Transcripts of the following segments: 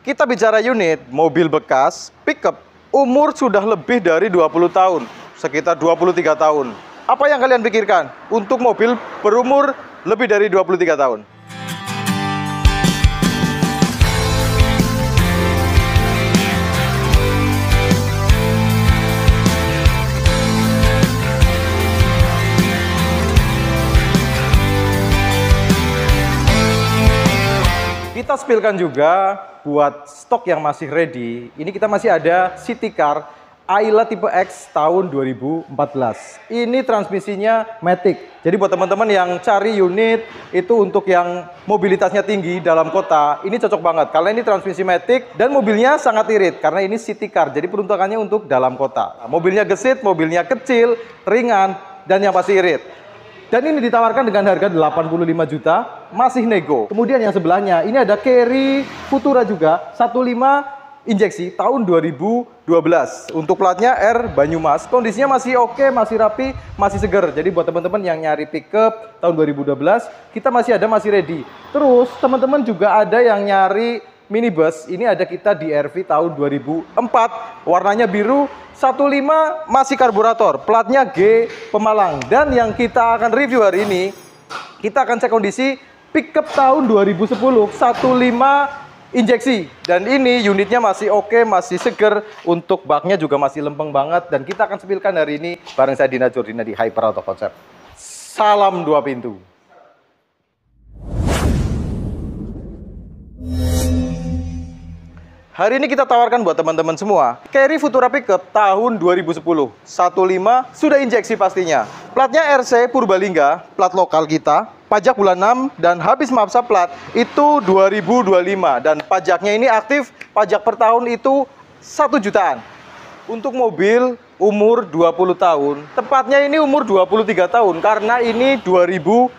Kita bicara unit mobil bekas pickup umur sudah lebih dari 20 tahun, sekitar 23 tahun. Apa yang kalian pikirkan untuk mobil berumur lebih dari 23 tahun? Kita spillkan juga buat stok yang masih ready. Ini kita masih ada City Car Ayla tipe X tahun 2014. Ini transmisinya matic. Jadi buat teman-teman yang cari unit itu untuk yang mobilitasnya tinggi dalam kota, ini cocok banget karena ini transmisi matic dan mobilnya sangat irit karena ini City Car. Jadi peruntukannya untuk dalam kota. Mobilnya gesit, mobilnya kecil, ringan dan yang pasti irit. Dan ini ditawarkan dengan harga 85 juta, masih nego. Kemudian yang sebelahnya, ini ada Carry Futura juga, 15 injeksi tahun 2012. Untuk platnya R Banyumas, kondisinya masih oke, masih rapi, masih seger. Jadi buat teman-teman yang nyari pickup tahun 2012, kita masih ada, masih ready. Terus teman-teman juga ada yang nyari minibus, ini ada kita di RV tahun 2004, warnanya biru, 15 masih karburator, platnya G Pemalang. Dan yang kita akan review hari ini, kita akan cek kondisi pickup tahun 2010, 15 injeksi. Dan ini unitnya masih oke, masih seger, untuk baknya juga masih lempeng banget. Dan kita akan sepilkan hari ini bareng saya Dina Jordina di Hyper Auto Concept. Salam dua pintu. Hari ini kita tawarkan buat teman-teman semua Carry Futura Pickup tahun 2010, 15 sudah injeksi pastinya. Platnya RC Purbalingga, plat lokal kita. Pajak bulan 6 dan habis mapsa plat itu 2025 dan pajaknya ini aktif, pajak per tahun itu 1 jutaan. Untuk mobil umur 20 tahun, tepatnya ini umur 23 tahun karena ini 2010.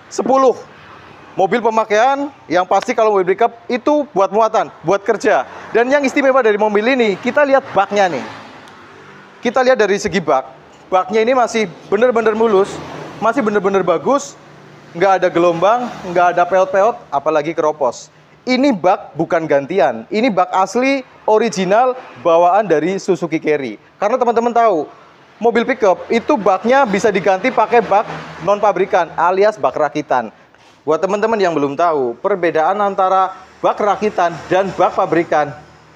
Mobil pemakaian yang pasti kalau mobil pickup itu buat muatan, buat kerja. Dan yang istimewa dari mobil ini, kita lihat baknya nih. Kita lihat dari segi bak. Baknya ini masih bener-bener mulus, masih bener-bener bagus. Nggak ada gelombang, nggak ada peot-peot, apalagi keropos. Ini bak bukan gantian, ini bak asli, original, bawaan dari Suzuki Carry. Karena teman-teman tahu, mobil pickup itu baknya bisa diganti pakai bak non-pabrikan alias bak rakitan. Buat teman-teman yang belum tahu, perbedaan antara bak rakitan dan bak pabrikan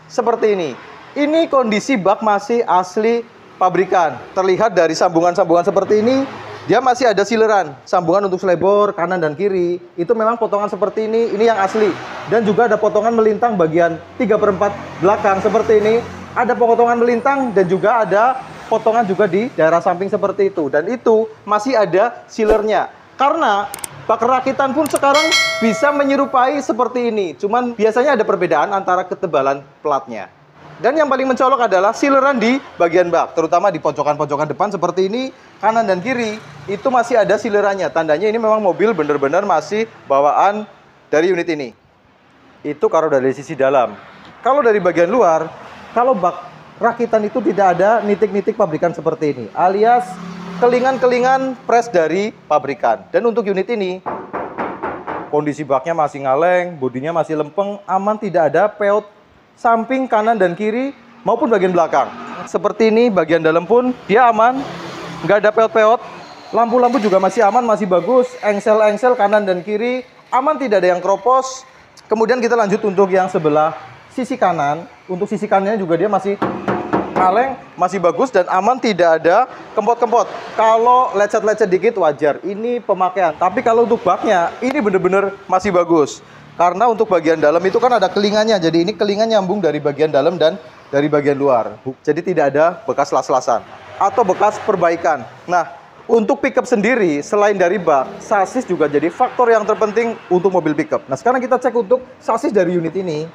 seperti ini. Ini kondisi bak masih asli pabrikan. Terlihat dari sambungan-sambungan seperti ini, dia masih ada sileran. Sambungan untuk selebor kanan dan kiri, itu memang potongan seperti ini yang asli. Dan juga ada potongan melintang bagian 3/4 belakang seperti ini. Ada potongan melintang dan juga ada potongan juga di daerah samping seperti itu. Dan itu masih ada silernya. Karena bak rakitan pun sekarang bisa menyerupai seperti ini. Cuman biasanya ada perbedaan antara ketebalan platnya. Dan yang paling mencolok adalah sileran di bagian bak. Terutama di pojokan-pojokan depan seperti ini, kanan dan kiri, itu masih ada silerannya. Tandanya ini memang mobil benar-benar masih bawaan dari unit ini. Itu kalau dari sisi dalam. Kalau dari bagian luar, kalau bak rakitan itu tidak ada nitik-nitik pabrikan seperti ini. Alias kelingan-kelingan press dari pabrikan. Dan untuk unit ini, kondisi baknya masih ngaleng, bodinya masih lempeng, aman, tidak ada peot samping, kanan dan kiri, maupun bagian belakang. Seperti ini, bagian dalam pun dia aman, nggak ada peot-peot. Lampu-lampu juga masih aman, masih bagus. Engsel-engsel kanan dan kiri, aman, tidak ada yang keropos. Kemudian kita lanjut untuk yang sebelah sisi kanan. Untuk sisi kanannya juga dia masih kaleng, masih bagus dan aman, tidak ada kempot-kempot. Kalau lecet-lecet dikit wajar, ini pemakaian. Tapi kalau untuk baknya, ini bener-bener masih bagus. Karena untuk bagian dalam itu kan ada kelingannya, jadi ini kelingan nyambung dari bagian dalam dan dari bagian luar. Jadi tidak ada bekas las-lasan atau bekas perbaikan. Nah, untuk pickup sendiri, selain dari bak, sasis juga jadi faktor yang terpenting untuk mobil pickup. Nah, sekarang kita cek untuk sasis dari unit ini.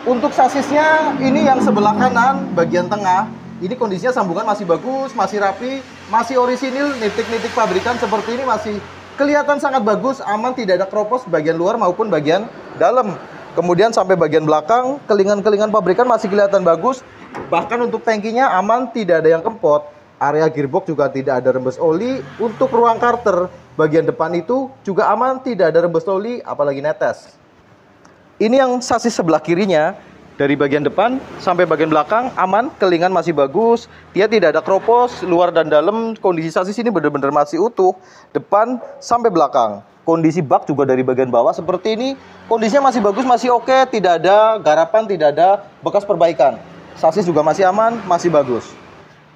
Untuk sasisnya ini yang sebelah kanan bagian tengah, ini kondisinya sambungan masih bagus, masih rapi, masih orisinil, nitik-nitik pabrikan seperti ini masih kelihatan sangat bagus, aman, tidak ada keropos bagian luar maupun bagian dalam. Kemudian sampai bagian belakang, kelingan-kelingan pabrikan masih kelihatan bagus. Bahkan untuk tangkinya aman, tidak ada yang kempot. Area gearbox juga tidak ada rembes oli. Untuk ruang karter bagian depan itu juga aman, tidak ada rembes oli apalagi netes. Ini yang sasis sebelah kirinya, Dari bagian depan sampai bagian belakang aman, kelingan masih bagus, dia tidak ada kropos, luar dan dalam kondisi sasis ini benar-benar masih utuh, depan sampai belakang. Kondisi bak juga dari bagian bawah seperti ini, kondisinya masih bagus, masih oke, tidak ada garapan, tidak ada bekas perbaikan. Sasis juga masih aman, masih bagus.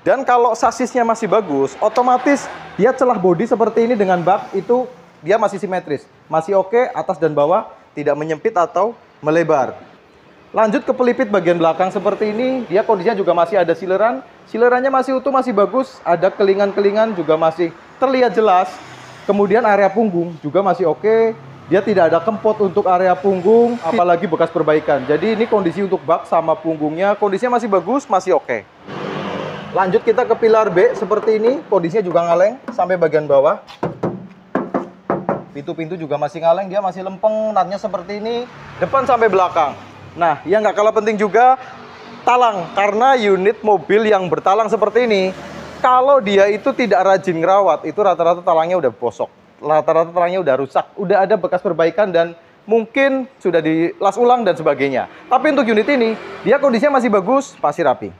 Dan kalau sasisnya masih bagus, otomatis dia celah bodi seperti ini dengan bak itu dia masih simetris, masih oke, atas dan bawah, tidak menyempit atau melebar. Lanjut ke pelipit bagian belakang seperti ini, dia kondisinya juga masih ada sileran. Silerannya masih utuh, masih bagus, ada kelingan-kelingan juga masih terlihat jelas. Kemudian area punggung juga masih oke. Dia tidak ada kempot untuk area punggung, apalagi bekas perbaikan. Jadi ini kondisi untuk bak sama punggungnya, kondisinya masih bagus, masih oke. Lanjut kita ke pilar B seperti ini, kondisinya juga ngaleng sampai bagian bawah. Pintu-pintu juga masih ngaleng, dia masih lempeng, natnya seperti ini, depan sampai belakang. Nah, yang nggak kalah penting juga talang, karena unit mobil yang bertalang seperti ini, kalau dia itu tidak rajin ngerawat, itu rata-rata talangnya udah bosok, rata-rata talangnya udah rusak, udah ada bekas perbaikan dan mungkin sudah dilas ulang dan sebagainya. Tapi untuk unit ini, dia kondisinya masih bagus, masih rapi.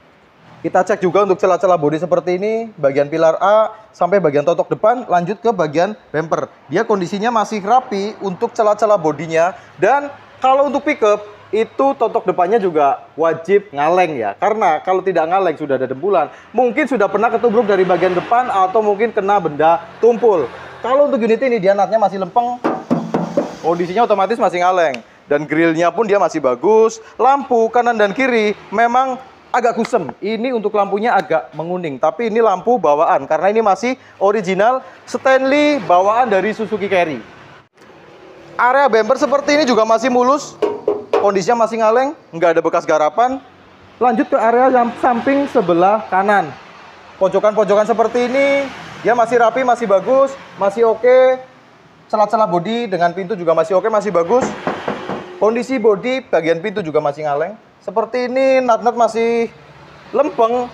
Kita cek juga untuk celah-celah bodi seperti ini, bagian pilar A sampai bagian totok depan, lanjut ke bagian bumper. Dia kondisinya masih rapi untuk celah-celah bodinya, dan kalau untuk pickup, itu totok depannya juga wajib ngaleng ya. Karena kalau tidak ngaleng sudah ada dembulan, mungkin sudah pernah ketubruk dari bagian depan atau mungkin kena benda tumpul. Kalau untuk unit ini dia natnya masih lempeng, kondisinya otomatis masih ngaleng. Dan grillnya pun dia masih bagus. Lampu kanan dan kiri memang agak kusem. Ini untuk lampunya agak menguning, tapi ini lampu bawaan karena ini masih original Stanley bawaan dari Suzuki Carry. Area bumper seperti ini juga masih mulus. Kondisinya masih ngaleng, nggak ada bekas garapan. Lanjut ke area yang samping sebelah kanan. Pojokan-pojokan seperti ini, dia masih rapi, masih bagus, masih oke. Celah-celah bodi dengan pintu juga masih oke, masih bagus. Kondisi bodi bagian pintu juga masih ngaleng. Seperti ini, nat-nat masih lempeng.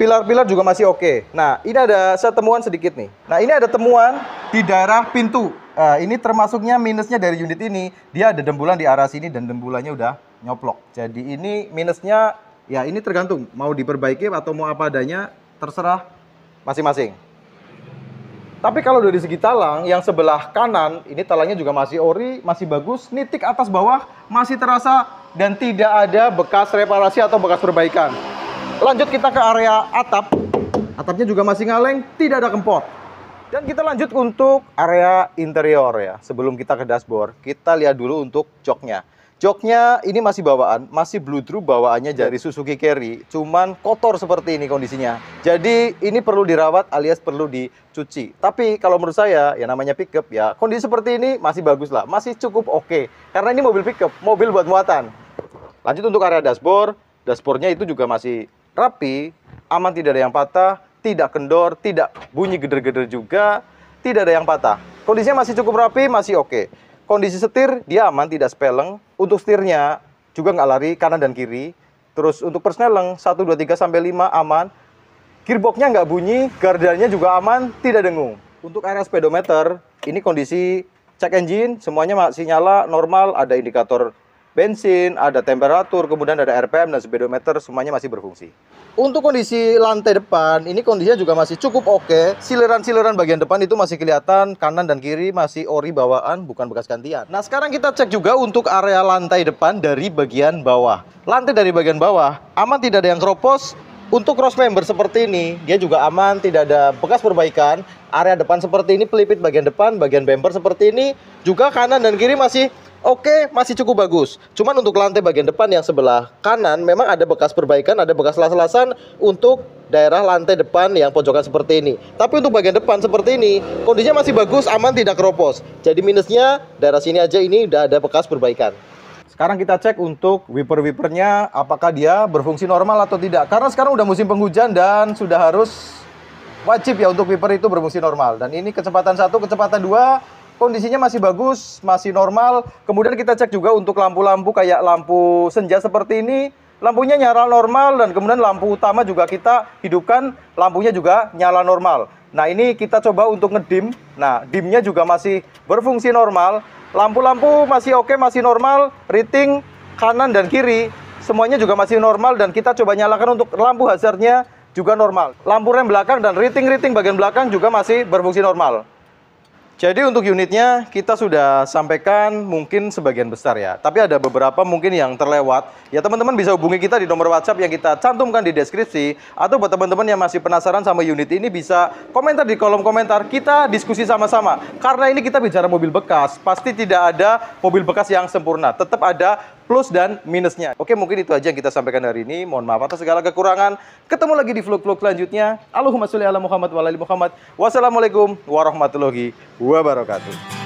Pilar-pilar juga masih oke. Nah, ini ada saya temuan sedikit nih. Nah, ini ada temuan di daerah pintu. Ini termasuknya minusnya dari unit ini. Dia ada dembulan di arah sini dan dembulannya udah nyoplok. Jadi ini minusnya, ya ini tergantung. Mau diperbaiki atau mau apa adanya, terserah masing-masing. Tapi kalau dari segi talang, yang sebelah kanan, ini talangnya juga masih ori, masih bagus. Nitik atas bawah masih terasa dan tidak ada bekas reparasi atau bekas perbaikan. Lanjut kita ke area atap. Atapnya juga masih ngaleng, tidak ada kempot. Dan kita lanjut untuk area interior ya. Sebelum kita ke dashboard, kita lihat dulu untuk joknya. Joknya ini masih bawaan, masih bludru bawaannya dari Suzuki Carry. Cuman kotor seperti ini kondisinya. Jadi ini perlu dirawat alias perlu dicuci. Tapi kalau menurut saya, ya namanya pickup ya, kondisi seperti ini masih bagus lah. Masih cukup oke. Karena ini mobil pickup, mobil buat muatan. Lanjut untuk area dashboard. Dashboardnya itu juga masih rapi, aman, tidak ada yang patah, tidak kendor, tidak bunyi geder-geder juga, tidak ada yang patah. Kondisinya masih cukup rapi, masih oke. Kondisi setir, dia aman, tidak speleng. Untuk setirnya juga nggak lari kanan dan kiri. Terus untuk persneleng, 1, 2, 3, sampai 5 aman. Gearboxnya nggak bunyi, gardannya juga aman, tidak dengung. Untuk area speedometer, ini kondisi check engine, semuanya masih nyala, normal, ada indikator bensin, ada temperatur, kemudian ada RPM dan speedometer, semuanya masih berfungsi. Untuk kondisi lantai depan, ini kondisinya juga masih cukup oke. Sileran-sileran bagian depan itu masih kelihatan, kanan dan kiri masih ori bawaan, bukan bekas gantian. Nah, sekarang kita cek juga untuk area lantai depan dari bagian bawah. Lantai dari bagian bawah, aman, tidak ada yang keropos. Untuk cross member seperti ini, dia juga aman, tidak ada bekas perbaikan. Area depan seperti ini, pelipit bagian depan, bagian bumper seperti ini, juga kanan dan kiri masih oke, masih cukup bagus. Cuman untuk lantai bagian depan yang sebelah kanan memang ada bekas perbaikan, ada bekas las-lasan untuk daerah lantai depan yang pojokan seperti ini. Tapi untuk bagian depan seperti ini, kondisinya masih bagus, aman, tidak keropos. Jadi minusnya daerah sini aja ini udah ada bekas perbaikan. Sekarang kita cek untuk wiper-wipernya, apakah dia berfungsi normal atau tidak. Karena sekarang udah musim penghujan dan sudah harus wajib ya untuk wiper itu berfungsi normal. Dan ini kecepatan 1, kecepatan 2, kondisinya masih bagus, masih normal. Kemudian kita cek juga untuk lampu-lampu kayak lampu senja seperti ini. Lampunya nyala normal dan kemudian lampu utama juga kita hidupkan, lampunya juga nyala normal. Nah, ini kita coba untuk ngedim. Nah, dimnya juga masih berfungsi normal. Lampu-lampu masih oke, masih normal. Rating kanan dan kiri semuanya juga masih normal, dan kita coba nyalakan untuk lampu hazardnya juga normal. Lampu rem belakang dan riting-riting bagian belakang juga masih berfungsi normal. Jadi untuk unitnya kita sudah sampaikan mungkin sebagian besar ya. Tapi ada beberapa mungkin yang terlewat. Ya teman-teman bisa hubungi kita di nomor WhatsApp yang kita cantumkan di deskripsi. Atau buat teman-teman yang masih penasaran sama unit ini bisa komentar di kolom komentar. Kita diskusi sama-sama. Karena ini kita bicara mobil bekas, pasti tidak ada mobil bekas yang sempurna. Tetap ada plus dan minusnya. Oke, mungkin itu aja yang kita sampaikan hari ini. Mohon maaf atas segala kekurangan. Ketemu lagi di vlog-vlog selanjutnya. Allahumma sholli ala Muhammad wa ala ali Muhammad. Wassalamualaikum warahmatullahi wabarakatuh.